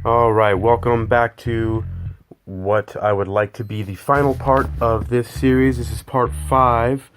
All right, welcome back to what I would like to be the final part of this series. This is part 5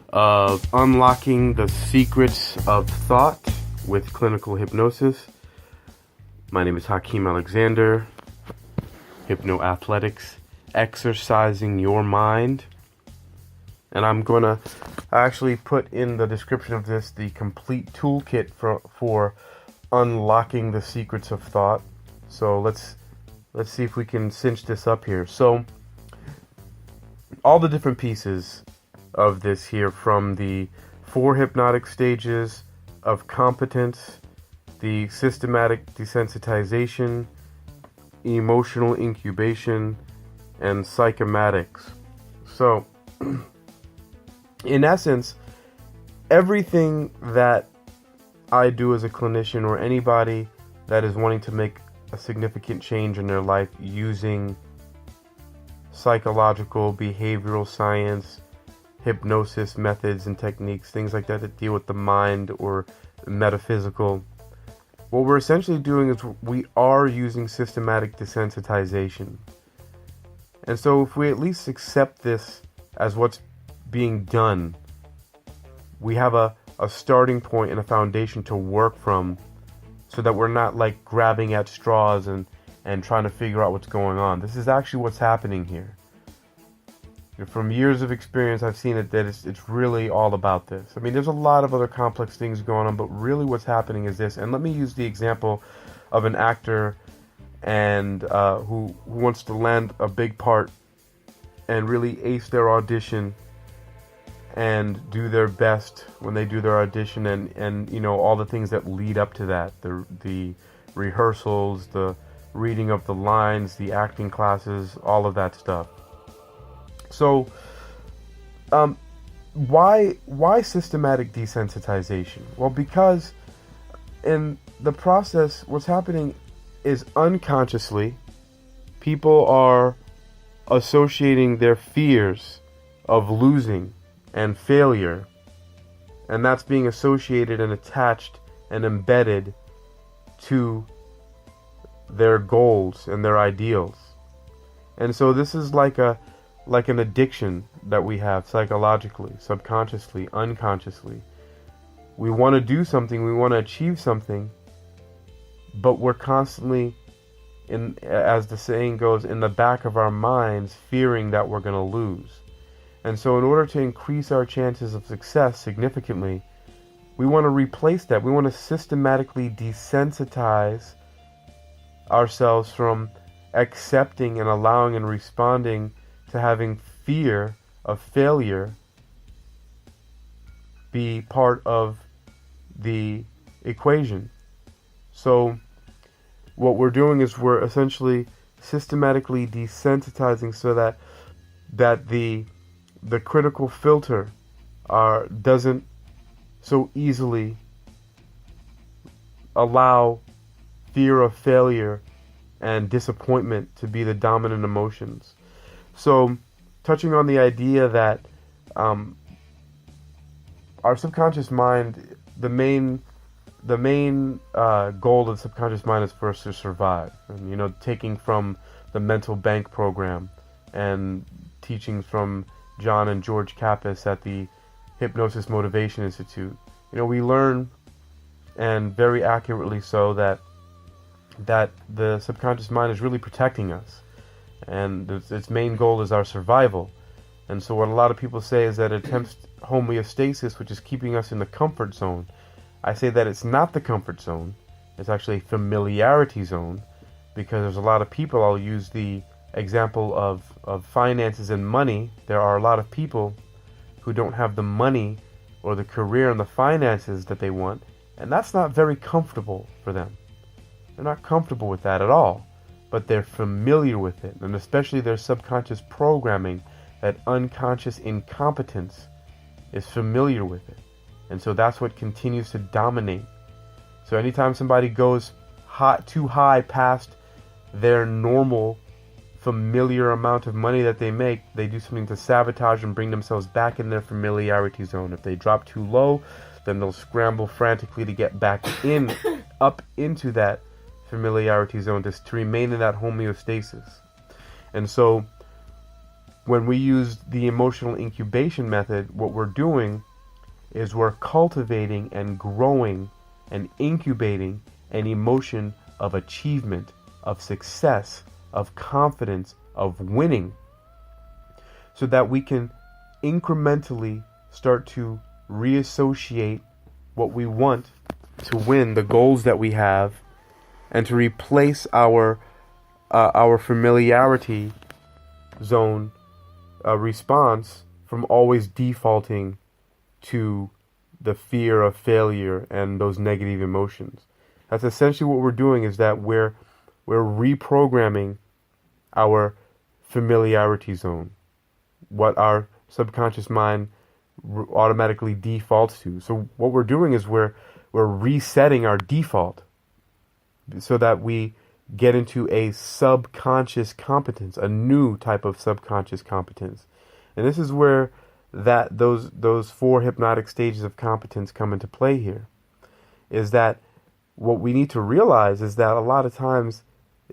of Unlocking the Secrets of Thought with Clinical Hypnosis. My name is Hakeem-Alexander, Hypnoathletics, exercising your mind. And I'm going to actually put in the description of this the complete toolkit for unlocking the secrets of thought. So let's see if we can cinch this up here. So all the different pieces of this here, from the 4 hypnotic stages of competence, the systematic desensitization, emotional incubation, and psychomatics. So in essence, everything that I do as a clinician, or anybody that is wanting to make a significant change in their life using psychological, behavioral science, hypnosis methods and techniques, things like that deal with the mind or metaphysical, what we're essentially doing is we are using systematic desensitization. And so if we at least accept this as what's being done, we have a starting point and a foundation to work from, so that we're not like grabbing at straws and trying to figure out what's going on. This is actually what's happening here. From years of experience, I've seen that it's really all about this. I mean, there's a lot of other complex things going on, but really what's happening is this. And let me use the example of an actor and who wants to land a big part and really ace their audition and do their best when they do their audition, and you know, all the things that lead up to that, the rehearsals, the reading of the lines, the acting classes, all of that stuff. So why systematic desensitization? Well, because in the process, what's happening is unconsciously people are associating their fears of losing and failure, and that's being associated and attached and embedded to their goals and their ideals. And so this is like an addiction that we have psychologically, subconsciously, unconsciously. We want to do something, we want to achieve something, but we're constantly, as the saying goes, in the back of our minds, fearing that we're going to lose. And so in order to increase our chances of success significantly, we want to replace that. We want to systematically desensitize ourselves from accepting and allowing and responding to having fear of failure be part of the equation. So what we're doing is we're essentially systematically desensitizing so that the critical filter doesn't so easily allow fear of failure and disappointment to be the dominant emotions. So, touching on the idea that our subconscious mind, the main goal of the subconscious mind is for us to survive. And, you know, taking from the mental bank program and teachings from John and George Kappas at the Hypnosis Motivation Institute, you know, we learn, and very accurately so, that the subconscious mind is really protecting us, and its main goal is our survival. And so what a lot of people say is that it attempts homeostasis, which is keeping us in the comfort zone. I say that it's not the comfort zone, it's actually a familiarity zone, because there's a lot of people, I'll use the example of finances and money. There are a lot of people who don't have the money or the career and the finances that they want, and that's not very comfortable for them. They're not comfortable with that at all, but they're familiar with it, and especially their subconscious programming, that unconscious incompetence, is familiar with it. And so that's what continues to dominate. So anytime somebody goes too high past their normal familiar amount of money that they make, they do something to sabotage and bring themselves back in their familiarity zone. If they drop too low, then they'll scramble frantically to get back up into that familiarity zone, to remain in that homeostasis. And so when we use the emotional incubation method, what we're doing is we're cultivating and growing and incubating an emotion of achievement, of success, of confidence, of winning, so that we can incrementally start to reassociate what we want to win, the goals that we have, and to replace our familiarity zone response from always defaulting to the fear of failure and those negative emotions. That's essentially what we're doing, is that we're reprogramming our familiarity zone, what our subconscious mind automatically defaults to. So what we're doing is we're resetting our default so that we get into a subconscious competence, a new type of subconscious competence. And this is where those 4 hypnotic stages of competence come into play here. Is that what we need to realize is that a lot of times,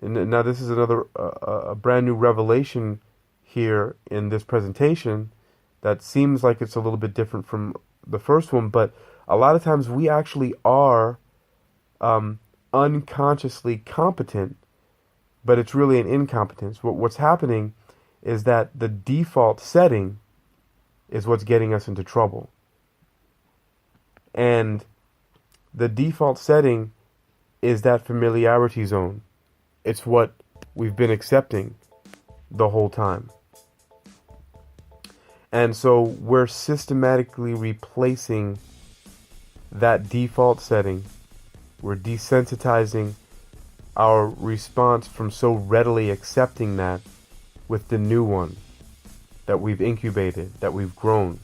and now this is another a brand new revelation here in this presentation that seems like it's a little bit different from the first one, but a lot of times we actually are unconsciously competent, but it's really an incompetence. What's happening is that the default setting is what's getting us into trouble. And the default setting is that familiarity zone. It's what we've been accepting the whole time. And so we're systematically replacing that default setting. We're desensitizing our response from so readily accepting that with the new one that we've incubated, that we've grown.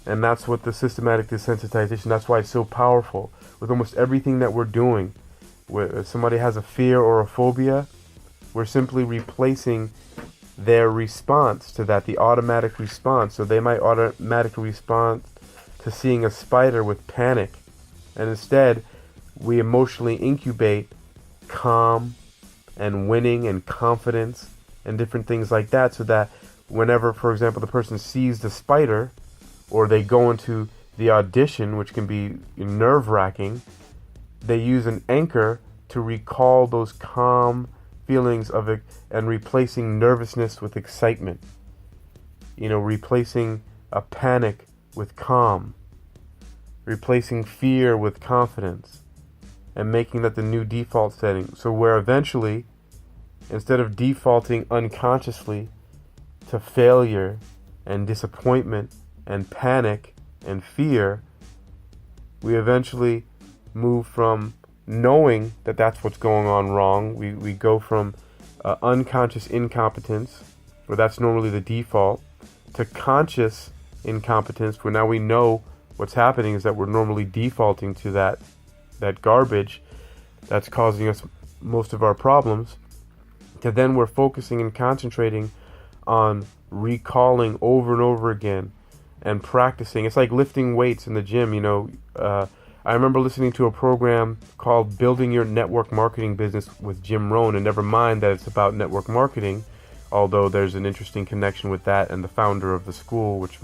And that's what the systematic desensitization, that's why it's so powerful. With almost everything that we're doing, if somebody has a fear or a phobia, we're simply replacing their response to that, the automatic response. So they might automatically respond to seeing a spider with panic. And instead, we emotionally incubate calm and winning and confidence and different things like that, so that whenever, for example, the person sees the spider, or they go into the audition, which can be nerve-wracking, they use an anchor to recall those calm feelings of it, and replacing nervousness with excitement. Replacing a panic with calm, replacing fear with confidence, and making that the new default setting. So where eventually, instead of defaulting unconsciously to failure and disappointment and panic and fear, we eventually move from knowing that that's what's going on wrong. We go from unconscious incompetence, where that's normally the default, to conscious incompetence, where now we know what's happening is that we're normally defaulting to that garbage that's causing us most of our problems, to then we're focusing and concentrating on recalling over and over again and practicing. It's like lifting weights in the gym. I remember listening to a program called Building Your Network Marketing Business with Jim Rohn, and never mind that it's about network marketing, although there's an interesting connection with that and the founder of the school, which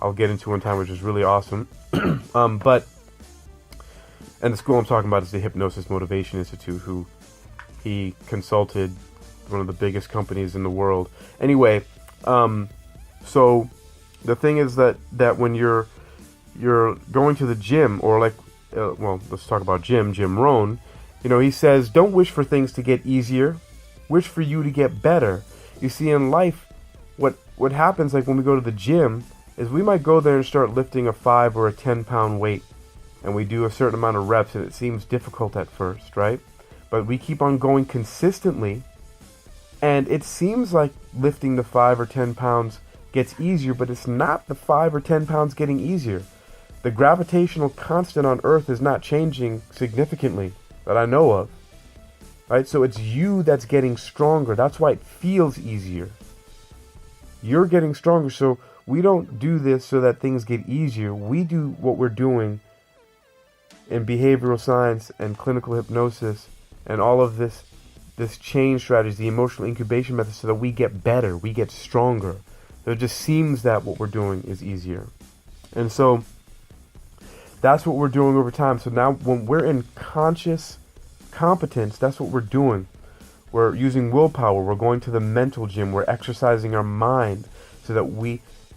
I'll get into one time, which is really awesome. And the school I'm talking about is the Hypnosis Motivation Institute, who he consulted one of the biggest companies in the world. Anyway, so the thing is that when you're going to the gym, or let's talk about Jim Rohn. He says, don't wish for things to get easier, wish for you to get better. You see, in life, what happens, like when we go to the gym, is we might go there and start lifting a 5 or a 10 pound weight, and we do a certain amount of reps, and it seems difficult at first, right? But we keep on going consistently, and it seems like lifting the 5 or 10 pounds gets easier, but it's not the 5 or 10 pounds getting easier. The gravitational constant on Earth is not changing significantly that I know of, right? So it's you that's getting stronger. That's why it feels easier. You're getting stronger. So we don't do this so that things get easier. We do what we're doing in behavioral science and clinical hypnosis and all of this change strategy, the emotional incubation method, so that we get better, we get stronger. It just seems that what we're doing is easier. And so that's what we're doing over time. So now when we're in conscious competence, that's what we're doing. We're using willpower. We're going to the mental gym. We're exercising our mind so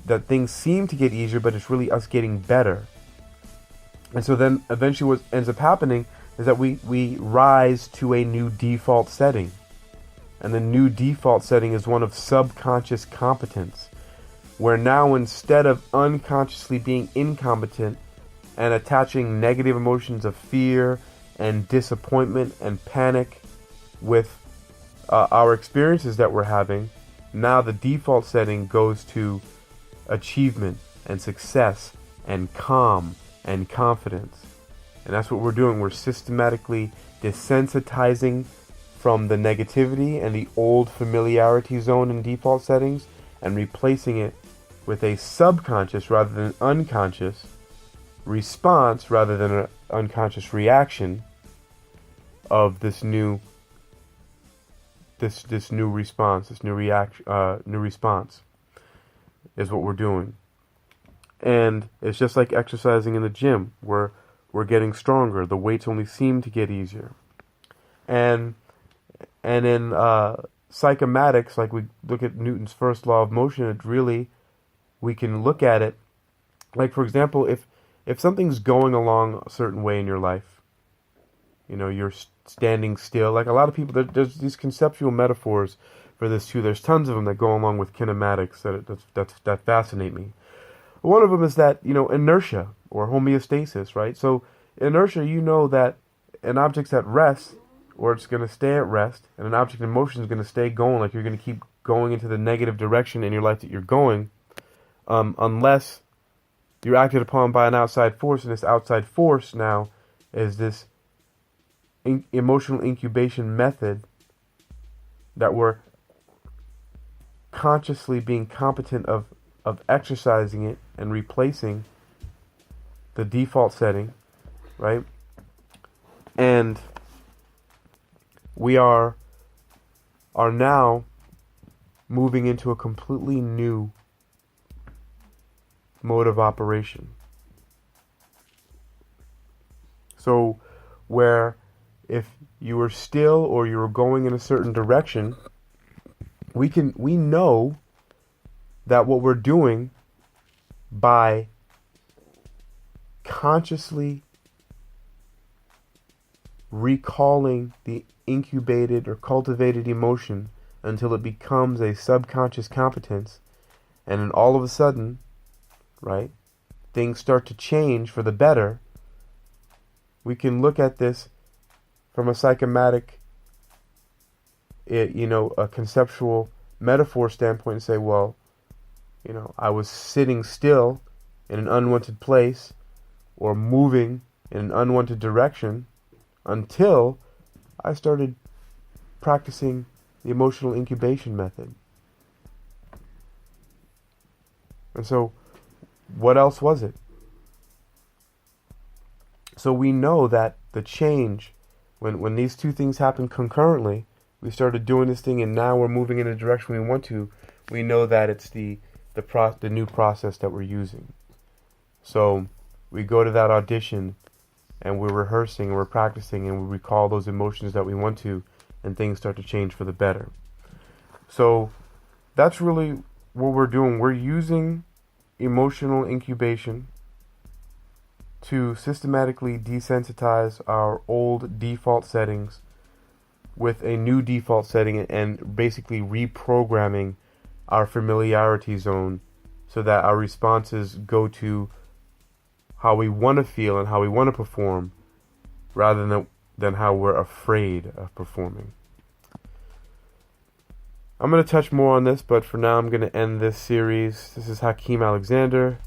that things seem to get easier, but it's really us getting better. And so then eventually what ends up happening is that we rise to a new default setting. And the new default setting is one of subconscious competence, where now instead of unconsciously being incompetent and attaching negative emotions of fear and disappointment and panic with our experiences that we're having, now the default setting goes to achievement and success and calm and confidence. And that's what we're doing. We're systematically desensitizing from the negativity and the old familiarity zone in default settings and replacing it with a subconscious rather than unconscious response rather than an unconscious reaction of this new response, this new response is what we're doing. And it's just like exercising in the gym. We're getting stronger. The weights only seem to get easier. And in psychomatics, like we look at Newton's first law of motion, it really, we can look at it, like for example, if something's going along a certain way in your life, you're standing still. Like a lot of people, there's these conceptual metaphors for this too. There's tons of them that go along with kinematics that fascinate me. One of them is that, inertia or homeostasis, right? So inertia, that an object's at rest, or it's going to stay at rest, and an object in motion is going to stay going, like you're going to keep going into the negative direction in your life that you're going, unless you're acted upon by an outside force, and this outside force now is this emotional incubation method that we're consciously being competent of exercising it and replacing the default setting, right? And we are now moving into a completely new mode of operation. So where if you were still or you were going in a certain direction, we know that what we're doing by consciously recalling the incubated or cultivated emotion until it becomes a subconscious competence, and then all of a sudden, right, things start to change for the better. We can look at this from a psychomatic, a conceptual metaphor standpoint and say, well, I was sitting still in an unwanted place or moving in an unwanted direction until I started practicing the emotional incubation method. And so, what else was it? So we know that the change, when these two things happen concurrently, we started doing this thing and now we're moving in a direction we want to, we know that it's the new process that we're using. So we go to that audition and we're rehearsing and we're practicing and we recall those emotions that we want to, and things start to change for the better. So that's really what we're doing. We're using emotional incubation to systematically desensitize our old default settings with a new default setting and basically reprogramming our familiarity zone so that our responses go to how we want to feel and how we want to perform rather than how we're afraid of performing. I'm going to touch more on this, but for now I'm going to end this series. This is Hakeem-Alexander.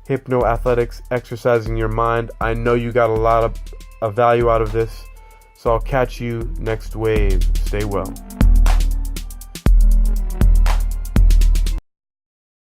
Hypno-athletics, exercising your mind. I know you got a lot of value out of this, so I'll catch you next wave. Stay well.